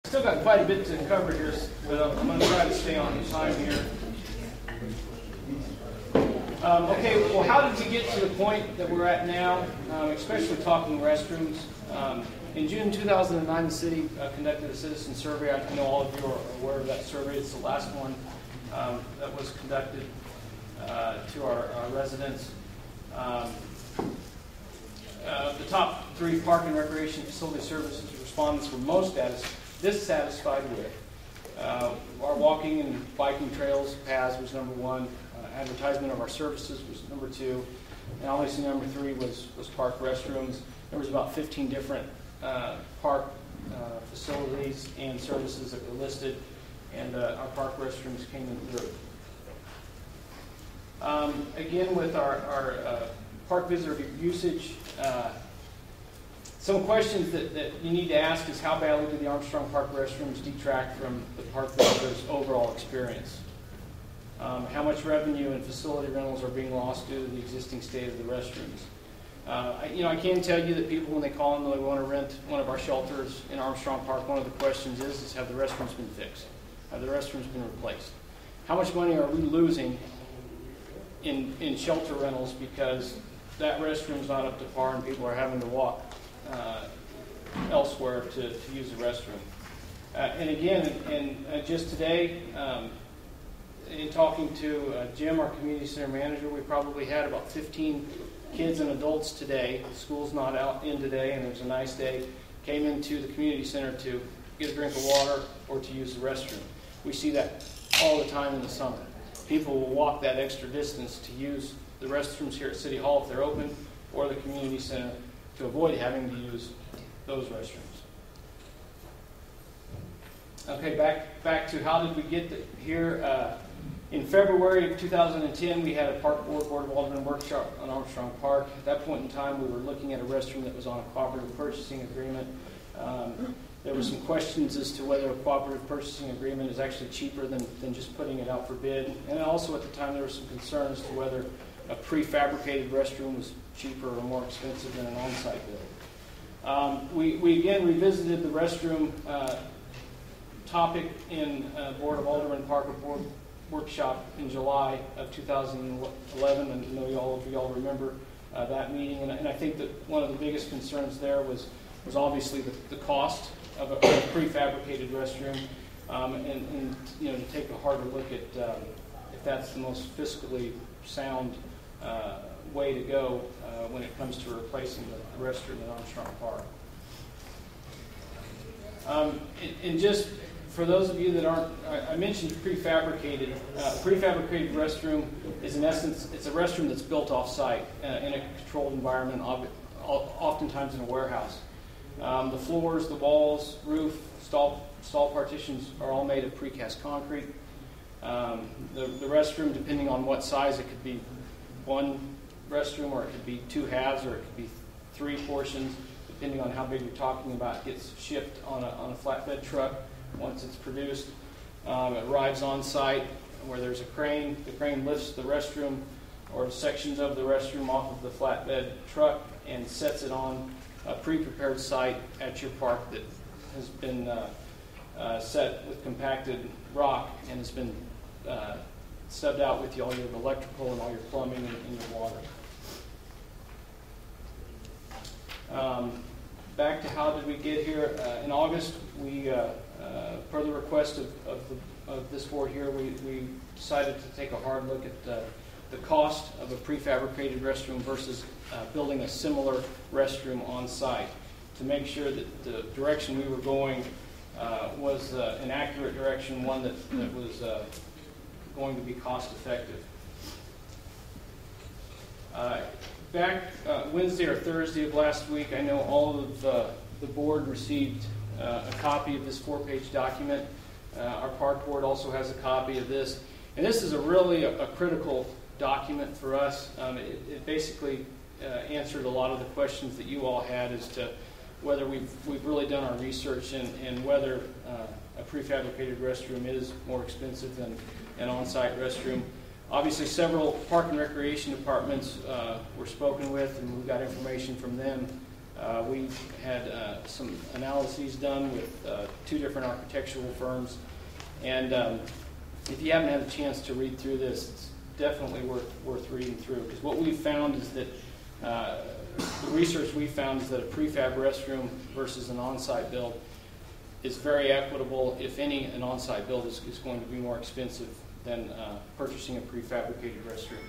Still got quite a bit to cover here, but I'm going to try to stay on time here. Okay, well, how did we get to the point that we're at now, especially talking restrooms? In June 2009, the city conducted a citizen survey. I know all of you are aware of that survey. It's the last one that was conducted to our residents. The top 3 park and recreation facility services respondents were most dissatisfied with. Our walking and biking trails, paths, was number 1. Advertisement of our services was number 2. And obviously number 3 was park restrooms. There was about 15 different park facilities and services that were listed, and our park restrooms came in through. Again, with our park visitor usage, some questions that you need to ask is how badly do the Armstrong Park restrooms detract from the park visitor's overall experience? How much revenue and facility rentals are being lost due to the existing state of the restrooms? I can tell you that people, when they call and they want to rent one of our shelters in Armstrong Park, one of the questions is have the restrooms been fixed? Have the restrooms been replaced? How much money are we losing in shelter rentals because that restroom's not up to par and people are having to walk elsewhere to use the restroom? And again, just today, in talking to Jim, our community center manager, we probably had about 15 kids and adults today. School's not out in today, and there's a nice day. Came into the community center to get a drink of water or to use the restroom. We see that all the time in the summer. People will walk that extra distance to use the restrooms here at City Hall if they're open, or the community center, to avoid having to use those restrooms. Okay, back to how did we get here. In February of 2010, we had a Park Board of Aldermen workshop on Armstrong Park. At that point in time, we were looking at a restroom that was on a cooperative purchasing agreement. There were some questions as to whether a cooperative purchasing agreement is actually cheaper than just putting it out for bid. And also at the time, there were some concerns to whether a prefabricated restroom was cheaper or more expensive than an on-site build. We again revisited the restroom topic in Board of Aldermen Park Board workshop in July of 2011, and I know all of you all remember that meeting. And I think that one of the biggest concerns there was obviously the cost of a prefabricated restroom, and to take a harder look at if that's the most fiscally sound way to go when it comes to replacing the restroom in Armstrong Park. And just for those of you that aren't, I mentioned prefabricated. Prefabricated restroom is, in essence, it's a restroom that's built off-site in a controlled environment, oftentimes in a warehouse. The floors, the walls, roof, stall partitions are all made of precast concrete. The restroom, depending on what size, it could be one restroom, or it could be 2 halves, or it could be 3 portions, depending on how big you're talking about. It gets shipped on a flatbed truck. Once it's produced, it arrives on site where there's a crane. The crane lifts the restroom or sections of the restroom off of the flatbed truck and sets it on a pre-prepared site at your park that has been set with compacted rock and has been stubbed out with all your electrical and all your plumbing and your water. Back to how did we get here. In August, we per the request of this board here, we decided to take a hard look at the cost of a prefabricated restroom versus building a similar restroom on site to make sure that the direction we were going was an accurate direction, one that was going to be cost effective. Back Wednesday or Thursday of last week, I know all of the board received a copy of this 4-page document. Our park board also has a copy of this. And this is really a critical document for us. It basically answered a lot of the questions that you all had as to whether we've really done our research and whether a prefabricated restroom is more expensive than an on-site restroom. Obviously, several park and recreation departments were spoken with, and we got information from them We had some analyses done with 2 different architectural firms, and if you haven't had a chance to read through this, it's definitely worth reading through, because what we've found is that the research we found is that a prefab restroom versus an on-site build is very equitable. If any, an on-site build is going to be more expensive than purchasing a prefabricated restroom.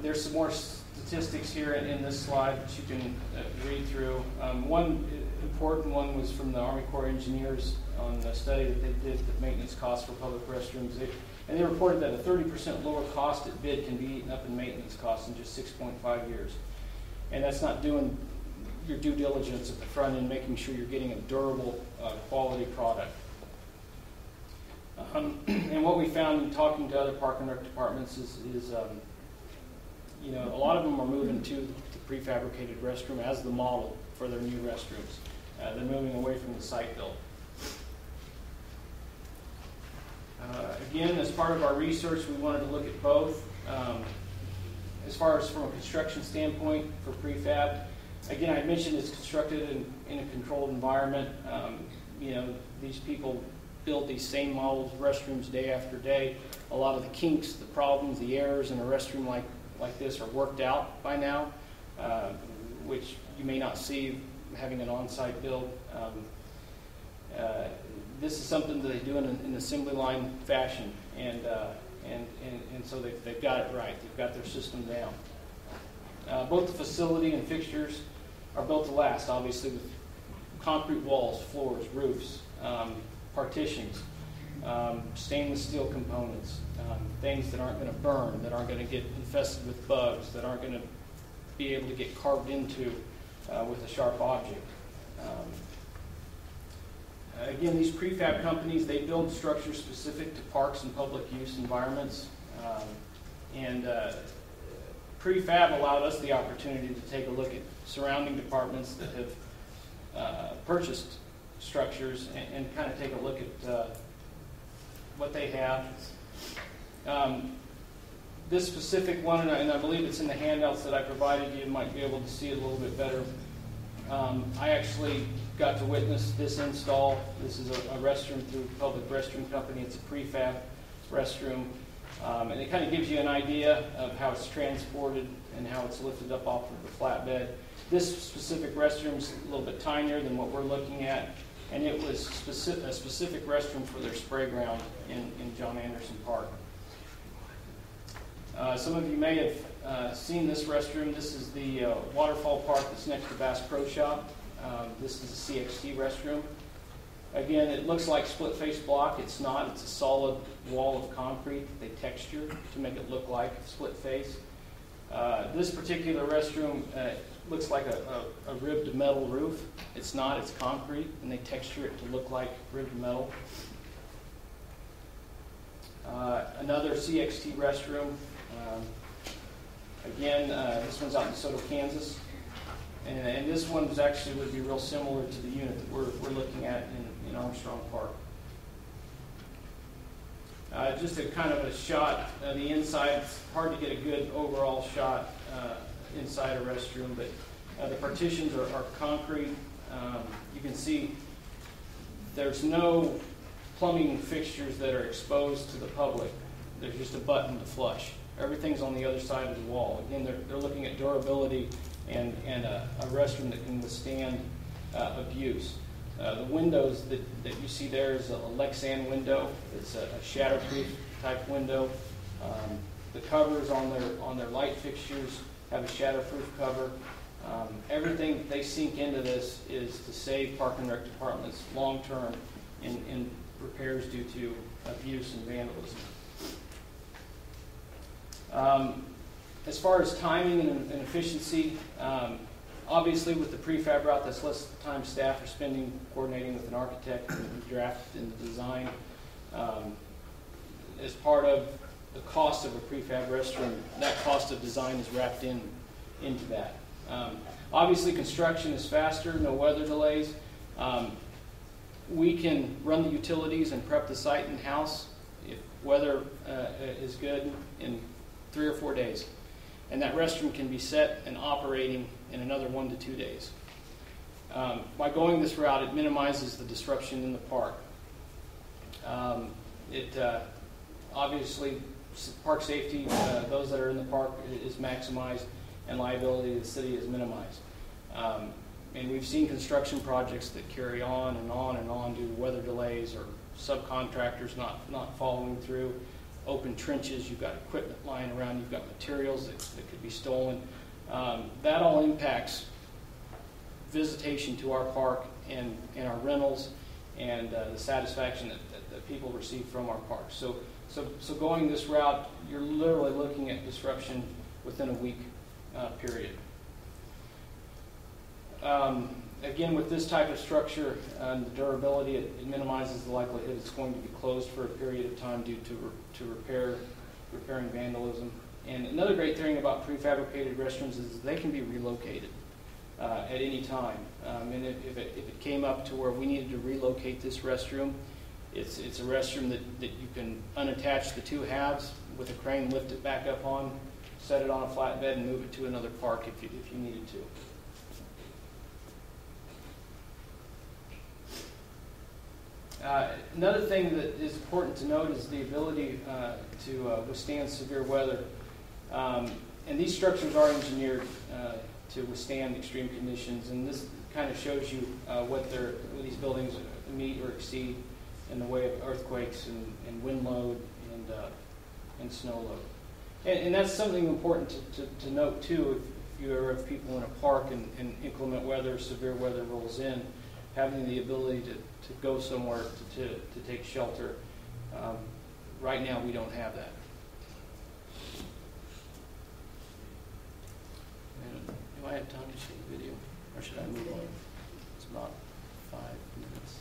There's some more statistics here in this slide that you can read through. One important one was from the Army Corps of Engineers on the study that they did, the maintenance costs for public restrooms. And they reported that a 30% lower cost at bid can be eaten up in maintenance costs in just 6.5 years. And that's not doing your due diligence at the front end, making sure you're getting a durable, quality product. And what we found in talking to other park and rec departments is you know, a lot of them are moving to the prefabricated restroom as the model for their new restrooms. They're moving away from the site build. Again, as part of our research, we wanted to look at both. As far as from a construction standpoint for prefab, again, I mentioned it's constructed in a controlled environment. You know, these people build these same models of restrooms day after day. A lot of the kinks, the problems, the errors in a restroom like this are worked out by now, which you may not see having an on-site build. This is something that they do in an assembly line fashion, and so they've got it right. They've got their system down. Both the facility and fixtures are built to last, obviously, with concrete walls, floors, roofs, partitions, stainless steel components, things that aren't going to burn, that aren't going to get infested with bugs, that aren't going to be able to get carved into with a sharp object. Again, these prefab companies, they build structures specific to parks and public use environments. Prefab allowed us the opportunity to take a look at surrounding departments that have purchased structures and kind of take a look at what they have. This specific one, and I believe it's in the handouts that I provided you, might be able to see it a little bit better. I actually got to witness this install. This is a restroom through a public restroom company. It's a prefab restroom. And it kind of gives you an idea of how it's transported and how it's lifted up off of the flatbed. This specific restroom is a little bit tinier than what we're looking at, and it was a specific restroom for their spray ground in John Anderson Park. Some of you may have seen this restroom. This is the waterfall park that's next to Bass Pro Shop. This is a CXT restroom. Again, it looks like split-face block. It's not. It's a solid wall of concrete they texture to make it look like split-face. This particular restroom looks like a ribbed metal roof. It's not. It's concrete, and they texture it to look like ribbed metal. Another CXT restroom. Again, this one's out in DeSoto, Kansas. And this one actually would be real similar to the unit that we're looking at in Armstrong Park. Just a kind of a shot of the inside. It's hard to get a good overall shot inside a restroom, but the partitions are concrete. You can see there's no plumbing fixtures that are exposed to the public. There's just a button to flush. Everything's on the other side of the wall. Again, they're looking at durability and a restroom that can withstand abuse. The windows that you see there is a Lexan window. It's a shatterproof type window. The covers on their light fixtures have a shatterproof cover. Everything that they sink into this is to save park and rec departments long term in repairs due to abuse and vandalism. As far as timing and efficiency, obviously with the prefab route, that's less time staff are spending coordinating with an architect and the draft and the design. As part of the cost of a prefab restroom, that cost of design is wrapped into that. Obviously construction is faster, no weather delays. We can run the utilities and prep the site in-house if weather is good in 3 or 4 days. and that restroom can be set and operating in another 1 to 2 days. By going this route, it minimizes the disruption in the park. Obviously, park safety, those that are in the park, is maximized, and liability to the city is minimized. And we've seen construction projects that carry on and on and on due to weather delays or subcontractors not following through, open trenches, you've got equipment lying around, you've got materials that could be stolen. That all impacts visitation to our park and our rentals and the satisfaction that people receive from our park. So going this route, you're literally looking at disruption within a week period. Again, with this type of structure and the durability, it minimizes the likelihood it's going to be closed for a period of time due to repairing vandalism. And another great thing about prefabricated restrooms is they can be relocated at any time. And if it came up to where we needed to relocate this restroom, it's a restroom that you can unattach the two halves with a crane, lift it back up on, set it on a flatbed, and move it to another park if you needed to. Another thing that is important to note is the ability to withstand severe weather. And these structures are engineered to withstand extreme conditions, and this kind of shows you what these buildings meet or exceed in the way of earthquakes and wind load and snow load. And that's something important to note too. If you ever have people in a park and inclement weather, severe weather rolls in, having the ability to go somewhere to take shelter. Right now, we don't have that. And do I have time to show the video, or should I move on? It's about 5 minutes.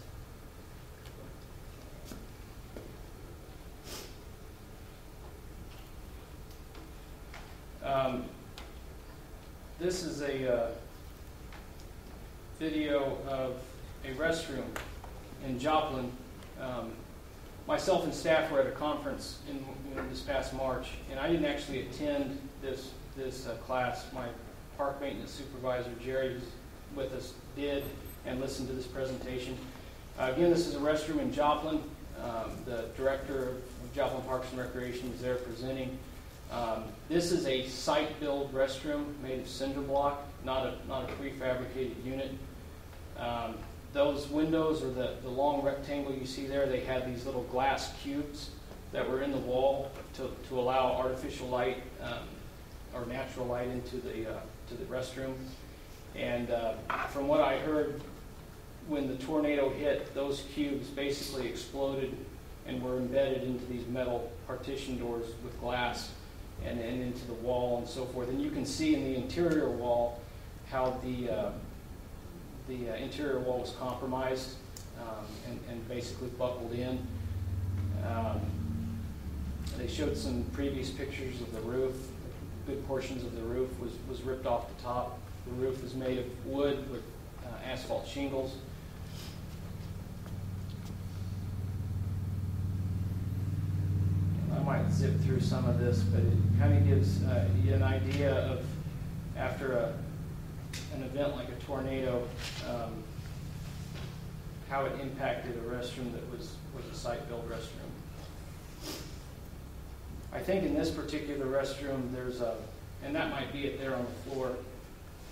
This is a video of a restroom in Joplin. Myself and staff were at a conference in this past March, and I didn't actually attend this class. My park maintenance supervisor, Jerry, who's with us, did and listened to this presentation. Again, this is a restroom in Joplin. The director of Joplin Parks and Recreation is there presenting. This is a site-built restroom made of cinder block, not a prefabricated unit. Those windows, or the long rectangle you see there, they had these little glass cubes that were in the wall to allow artificial light or natural light into the restroom. And from what I heard, when the tornado hit, those cubes basically exploded and were embedded into these metal partition doors with glass and into the wall and so forth. And you can see in the interior wall how the interior wall was compromised and basically buckled in. They showed some previous pictures of the roof. Good portions of the roof was ripped off the top. The roof is made of wood with asphalt shingles. I might zip through some of this, but it kind of gives you an idea of, after an event like a tornado, how it impacted a restroom that was a site-built restroom. I think in this particular restroom, there's and that might be it there on the floor.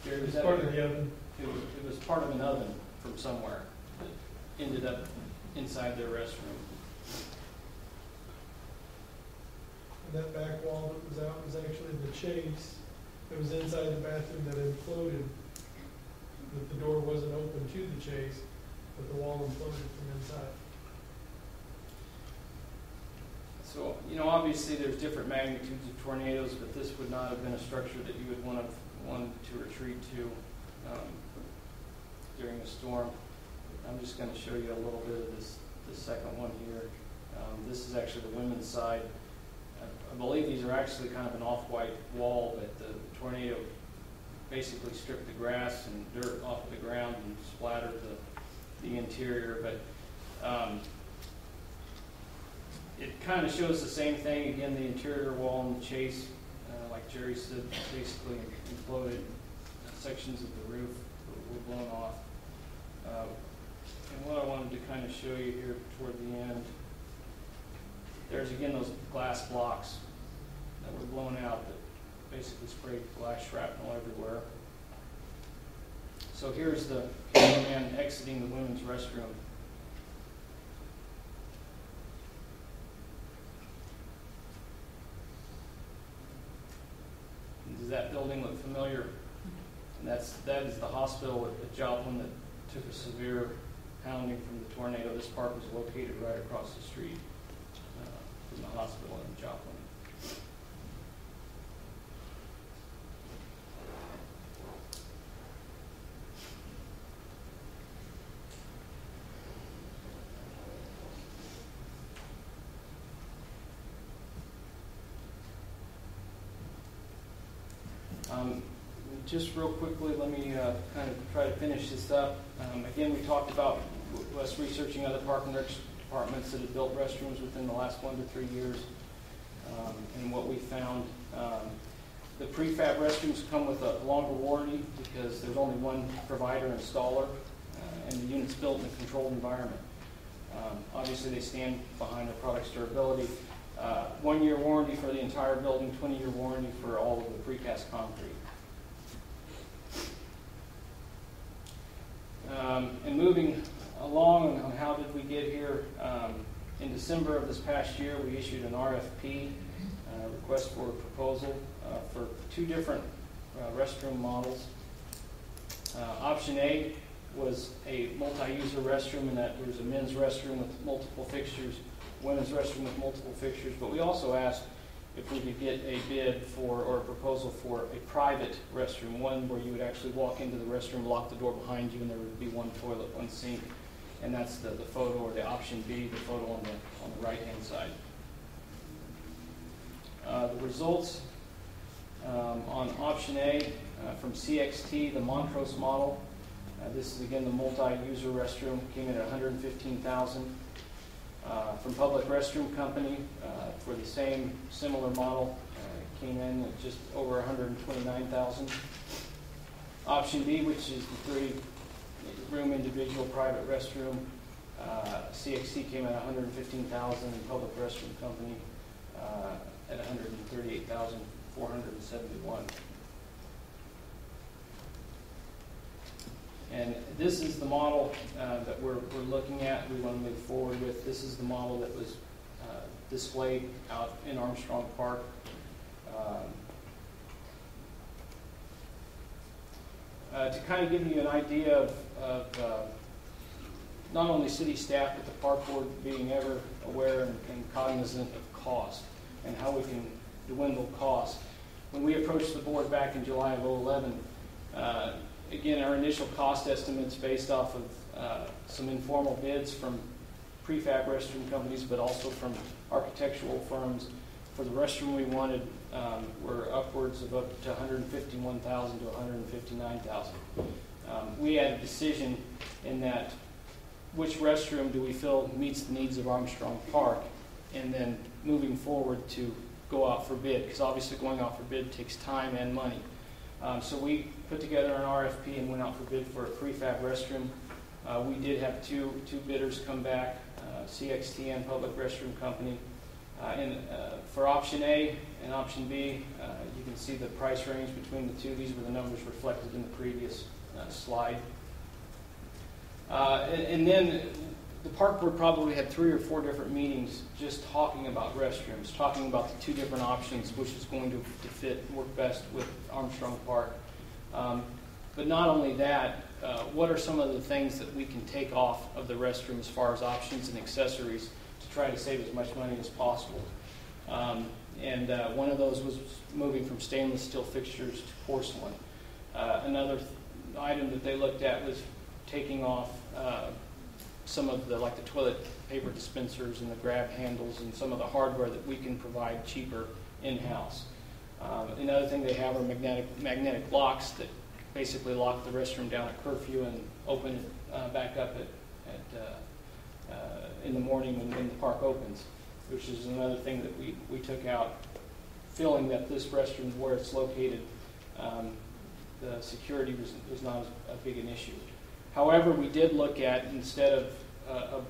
It's part of the oven. It was part of an oven from somewhere that ended up inside their restroom. And that back wall that was out was actually the chase that was inside the bathroom that imploded. That the door wasn't open to the chase, but the wall imploded from inside. So, obviously there's different magnitudes of tornadoes, but this would not have been a structure that you would want to retreat to during a storm. I'm just going to show you a little bit of this second one here. This is actually the women's side. I believe these are actually kind of an off-white wall, but the tornado basically stripped the grass and dirt off the ground and splattered the interior. But it kind of shows the same thing. Again, the interior wall and the chase, like like Jerry said, basically imploded. Sections of the roof were blown off. And what I wanted to kind of show you here toward the end, there's again those glass blocks that were blown out that basically sprayed glass shrapnel everywhere. So here's the cameraman exiting the women's restroom. Does that building look familiar? And that is the hospital at Joplin that took a severe pounding from the tornado. This park was located right across the street from the hospital in Joplin. Just real quickly, let me kind of try to finish this up. Again, we talked about us researching other park and rec departments that have built restrooms within the last 1 to 3 years. And what we found, the prefab restrooms come with a longer warranty because there's only one provider installer, and the unit's built in a controlled environment. Obviously, they stand behind the product's durability. 1 year warranty for the entire building, 20-year warranty for all of the precast concrete. And moving along on how did we get here, in December of this past year, we issued an RFP, request for a proposal, for 2 different restroom models. Option A was a multi-user restroom, in that there was a men's restroom with multiple fixtures, women's restroom with multiple fixtures, but we also asked if we could get a bid for, or a proposal for, a private restroom, one where you would actually walk into the restroom, lock the door behind you, and there would be one toilet, one sink. And that's the photo, or the option B, the photo on the right-hand side. The results on option A from CXT, the Montrose model. This is again the multi-user restroom, came in at $115,000. From Public Restroom Company, for the same similar model, came in at just over $129,000. Option B, which is the 3-room individual private restroom, CXC came in at $115,000, and Public Restroom Company at $138,471. And this is the model that we're looking at, we want to move forward with. This is the model that was displayed out in Armstrong Park. To kind of give you an idea of not only city staff, but the park board being ever aware and cognizant of cost and how we can dwindle cost. When we approached the board back in July of 2011, again, our initial cost estimates based off of some informal bids from prefab restroom companies, but also from architectural firms for the restroom we wanted were upwards of up to $151,000 to $159,000. We had a decision in that which restroom do we feel meets the needs of Armstrong Park, and then moving forward to go out for bid, because obviously going out for bid takes time and money. So we put together an RFP and went out for bid for a prefab restroom. We did have two bidders come back, CXT and Public Restroom Company. For option A and option B, you can see the price range between the two. These were the numbers reflected in the previous slide. And then the park board probably had 3 or 4 different meetings just talking about restrooms, talking about the 2 different options, which is going to fit and work best with Armstrong Park. But not only that, what are some of the things that we can take off of the restroom as far as options and accessories to try to save as much money as possible? One of those was moving from stainless steel fixtures to porcelain. Another item that they looked at was taking off some of the, like the toilet paper dispensers and the grab handles and some of the hardware that we can provide cheaper in-house. Another thing they have are magnetic locks that basically lock the restroom down at curfew and open it back up in the morning when the park opens, which is another thing that we took out. feeling that this restroom, where it's located, the security was not a big an issue. However, we did look at, instead of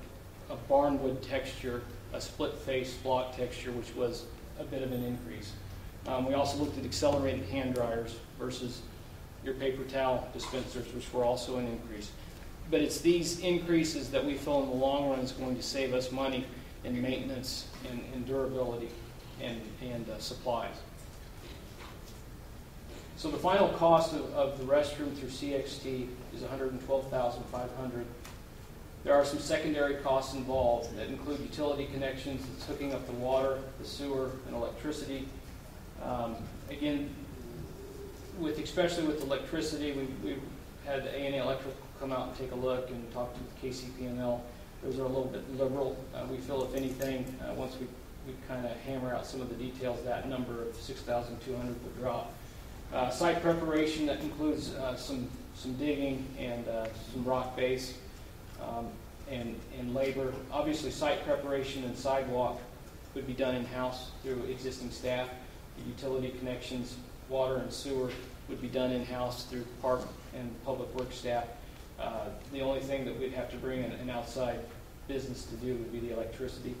a barnwood texture, a split face block texture, which was a bit of an increase. We also looked at accelerated hand dryers versus your paper towel dispensers, which were also an increase. But it's these increases that we feel in the long run is going to save us money in maintenance and durability and supplies. So the final cost of the restroom through CXT is $112,500. There are some secondary costs involved that include utility connections, that's hooking up the water, the sewer, and electricity. Again, especially with electricity, we've had A&E Electrical come out and take a look and talk to the KCP&L. Those are a little bit liberal. We feel, if anything, once we kind of hammer out some of the details, that number of $6,200 would drop. Site preparation, that includes some digging and some rock base and labor. Obviously, site preparation and sidewalk would be done in-house through existing staff. The utility connections, water and sewer, would be done in-house through park and public works staff. The only thing that we'd have to bring an outside business to do would be the electricity.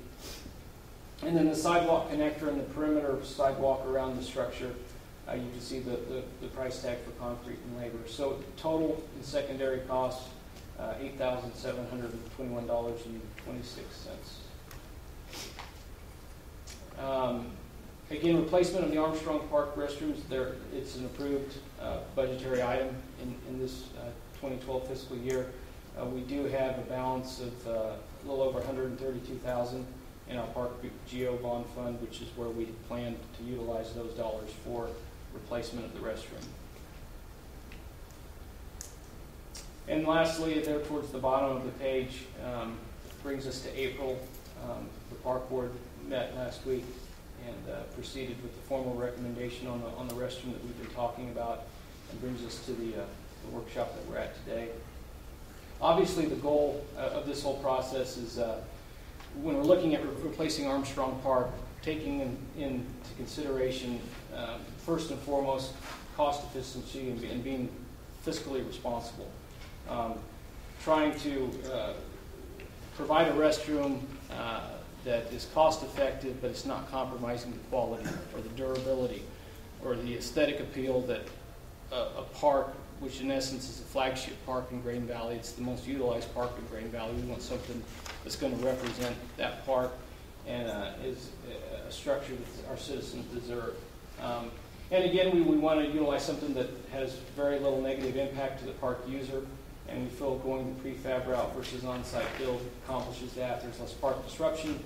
And then the sidewalk connector and the perimeter sidewalk around the structure, you can see the price tag for concrete and labor. So total and secondary costs, $8,721.26. Again, replacement of the Armstrong Park restrooms, it's an approved budgetary item in this 2012 fiscal year. We do have a balance of a little over $132,000 in our Park GO bond fund, which is where we plan to utilize those dollars for replacement of the restroom. And lastly, there towards the bottom of the page, brings us to April. The Park Board met last week and proceeded with the formal recommendation on the restroom that we've been talking about, and brings us to the workshop that we're at today. Obviously, the goal of this whole process is when we're looking at replacing Armstrong Park, taking into consideration, first and foremost, cost efficiency and being fiscally responsible. Trying to provide a restroom that is cost effective, but it's not compromising the quality or the durability or the aesthetic appeal that a park, which in essence is a flagship park in Green Valley, it's the most utilized park in Green Valley. We want something that's going to represent that park and is a structure that our citizens deserve. And again, we want to utilize something that has very little negative impact to the park user, and we feel going the prefab route versus on-site build accomplishes that. There's less park disruption.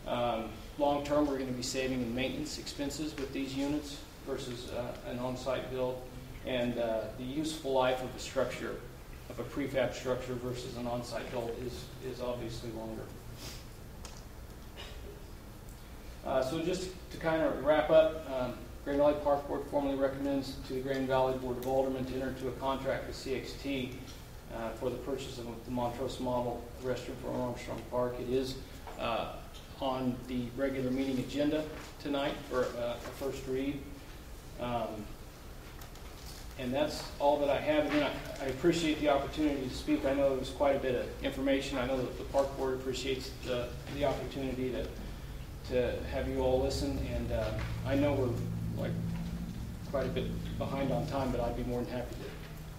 Long term, we're going to be saving in maintenance expenses with these units versus an on-site build. And the useful life of a structure, of a prefab structure versus an on-site build is obviously longer. So just to kind of wrap up, Green Valley Park Board formally recommends to the Green Valley Board of Aldermen to enter into a contract with CXT for the purchase of the Montrose model restroom for Armstrong Park. It is on the regular meeting agenda tonight for a first read. And that's all that I have. Again, I appreciate the opportunity to speak. I know it was quite a bit of information. I know that the Park Board appreciates the opportunity to have you all listen. And I know we're quite a bit behind on time, but I'd be more than happy to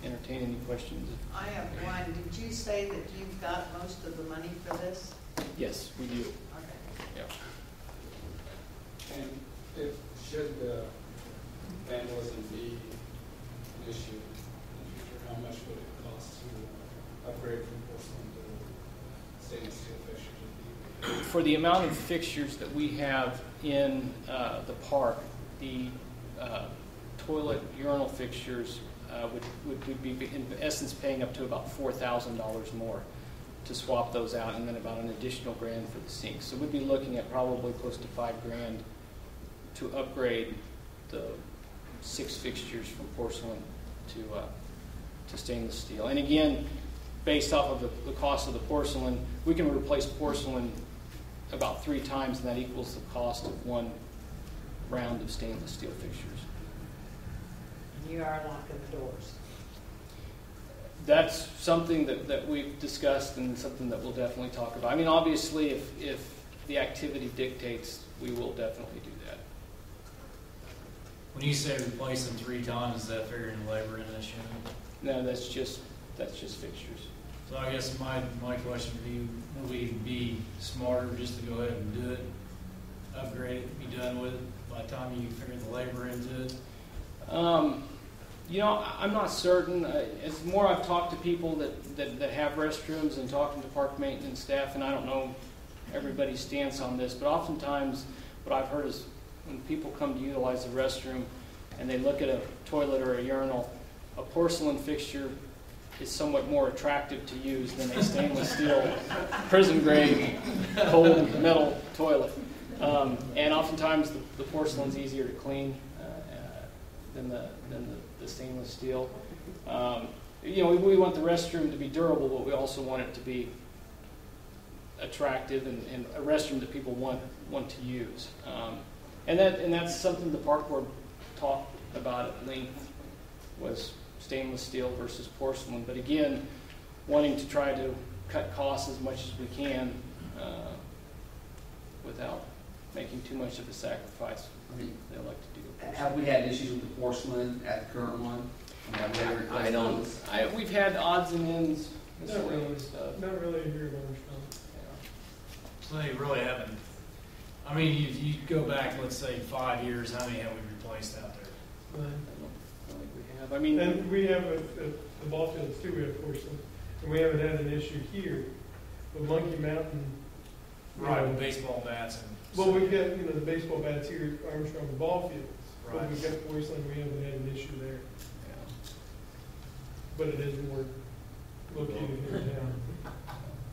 entertain any questions. I have one. Did you say that you've got most of the money for this? Yes, we do. Okay. Yeah. And if should vandalism be an issue in the future, how much would it cost to upgrade from porcelain to stainless steel fixtures? For the amount of fixtures that we have in the park, the toilet urinal fixtures would be in essence paying up to about $4,000 more to swap those out, and then about an additional $1,000 for the sinks. So we'd be looking at probably close to $5,000 to upgrade the 6 fixtures from porcelain to stainless steel. And again, based off of the cost of the porcelain, we can replace porcelain about 3 times, and that equals the cost of one round of stainless steel fixtures. And you are locking the doors. That's something that we've discussed and something that we'll definitely talk about. I mean, obviously, if the activity dictates, we will definitely do that. When you say replacing 3 tons, is that figuring labor in this unit? No, that's just fixtures. So I guess my question for you, would we be smarter just to go ahead and do it, upgrade it, be done with it by the time you figure the labor into it? You know, I'm not certain. It's more I've talked to people that have restrooms and talking to park maintenance staff, and I don't know everybody's stance on this, but oftentimes what I've heard is when people come to utilize the restroom and they look at a toilet or a urinal, a porcelain fixture is somewhat more attractive to use than a stainless steel prison grade cold metal toilet. And oftentimes the porcelain's easier to clean than the stainless steel. You know, we want the restroom to be durable, but we also want it to be attractive and a restroom that people want to use. And that's something the park board talked about at length, was stainless steel versus porcelain. But again, wanting to try to cut costs as much as we can without making too much of a sacrifice. They like to do. Have we had issues with the porcelain at the current one? I don't. We've had odds and ends. Not really. Stuff. Not really here in Armstrong. So they really haven't, I mean, if you go back, let's say 5 years, how many have we replaced out there? I don't think we have. I mean, And we have at the ball fields too, we have porcelain, and we haven't had an issue here. But Monkey Mountain, Right, with baseball bats and. well, we've got, the baseball bats here at Armstrong ball fields. Right. But we've got porcelain, we haven't had an issue there. But it is more located here now.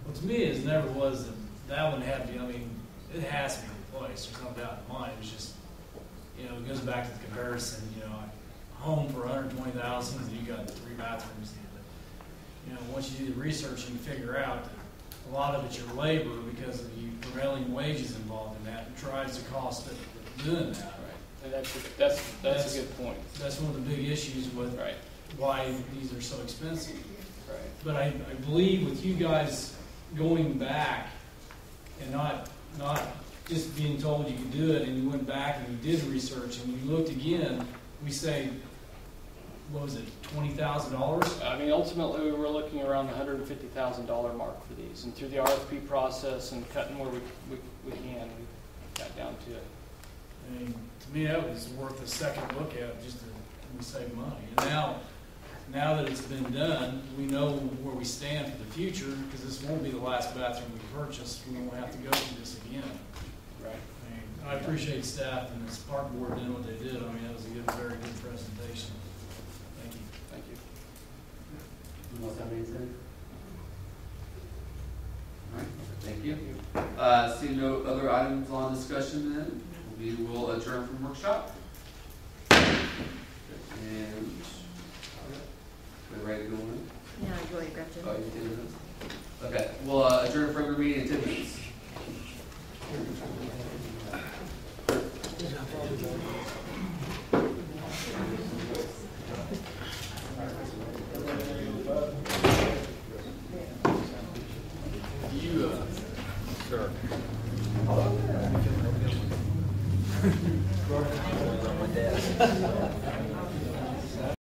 Well, to me, it never was that one had to be. I mean, it has to be replaced. There's no doubt in mind. It's just, it goes back to the comparison. Home for $120,000, and you got 3 bathrooms. Once you do the research and you figure out that a lot of it's your labor because of the prevailing wages involved in that, it tries to cost it doing that. right. And that's a good point. That's one of the big issues with Right. why these are so expensive. Right. But I believe with you guys going back and not just being told you could do it, and you went back and you did research and you looked again, we say, what was it, $20,000? I mean, ultimately, we were looking around the $150,000 mark for these, and through the RFP process and cutting where we can, we got down to it. I mean, to me, that was worth a second look at just to save money. And now that it's been done, we know where we stand for the future, because this won't be the last bathroom we purchase. We won't have to go through this again. Right. I appreciate staff and this park board doing what they did. I mean, that was a very good presentation. Thank you. Thank you. Anyone else have anything? All right, thank you. Seeing no other items on discussion, then we will adjourn from workshop. And we're ready to go in. Yeah, go ahead, grab Jim. Oh, you did this? Okay, we'll adjourn for every meeting in 10 minutes.